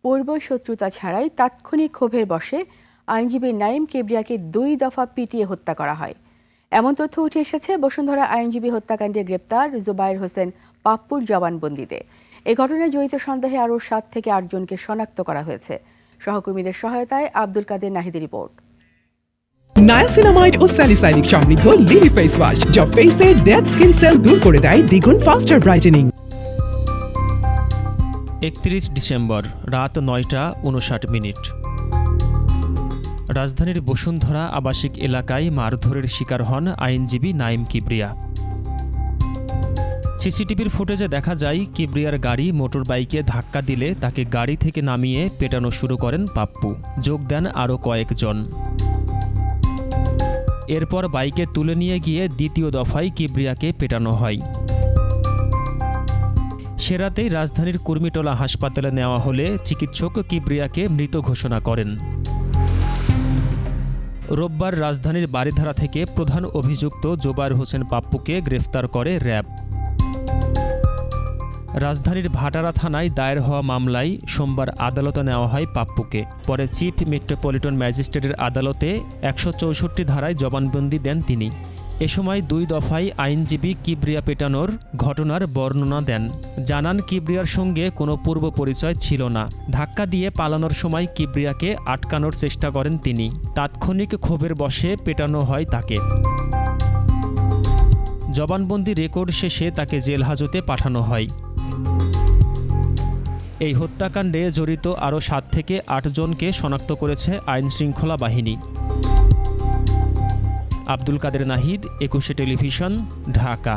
পূর্ব শত্রুতা ছাড়াই তাৎক্ষণিক ক্ষোভের বশে আইনজীবী নাঈম কিবরিয়াকে 2 দফা পিটিয়ে হত্যা করা হয়। এমন তথ্য উঠে এসেছে বসুন্ধরা আইনজীবী হত্যাকাণ্ডে গ্রেপ্তার জুবায়ের হোসেন পাপ্পুর জবানবন্দিতে। এই ঘটনায় জড়িত সন্দেহে আরও 7 থেকে 8 জনকে শনাক্ত করা হয়েছে। সহকর্মীদের সহায়তায় আব্দুল কাদের নাহিদের রিপোর্ট। নায়াসিনামাইড ও স্যালিসাইলিক সমৃদ্ধ লিলি ফেস ওয়াশ যা ফেসের ডেড স্কিন সেল দূর করে দেয় দ্বিগুণ ফাস্টার ব্রাইটেনিং। 31 ডিসেম্বর রাত 9:59। রাজধানীর বসুন্ধরা আবাসিক এলাকায় মারধরের শিকার হন আইনজীবী নাঈম কিবরিয়া। সিসিটিভির ফুটেজে দেখা যায় কিবরিয়ার গাড়ি মোটর বাইকে ধাক্কা দিলে তাকে গাড়ি থেকে নামিয়ে পেটানো শুরু করেন পাপ্পু। যোগ দেন আরও কয়েকজন। এরপর বাইকে তুলে নিয়ে গিয়ে দ্বিতীয় দফায় কিবরিয়াকে পেটানো হয়। সে রাতেই রাজধানীর কুর্মিটোলা হাসপাতালে নেওয়া হলে চিকিৎসক কিবরিয়াকে মৃত ঘোষণা করেন। রোববার রাজধানীর বারিধারা থেকে প্রধান অভিযুক্ত জুবায়ের হোসেন পাপ্পুকে গ্রেফতার করে র্যাব। রাজধানীর ভাটারা থানায় দায়ের হওয়া মামলায় সোমবার আদালতে নেওয়া হয় পাপ্পুকে। পরে চিফ মেট্রোপলিটন ম্যাজিস্ট্রেটের আদালতে 164 ধারায় জবানবন্দি দেন তিনি। এ সময় 2 দফায় আইনজীবী কিবরিয়া পেটানোর ঘটনার বর্ণনা দেন। জানান কিবরিয়ার সঙ্গে কোনো পূর্ব পরিচয় ছিল না। ধাক্কা দিয়ে পালানোর সময় কিবরিয়াকে আটকানোর চেষ্টা করেন তিনি। তাৎক্ষণিক ক্ষোভের বশে পেটানো হয় তাকে। জবানবন্দি রেকর্ড শেষে তাকে জেল হাজতে পাঠানো হয়। এই হত্যাকাণ্ডে জড়িত আরও 7 থেকে 8 জনকে শনাক্ত করেছে আইনশৃঙ্খলা বাহিনী। আব্দুল কাদের নাহিদ, 21 টেলিভিশন, ঢাকা।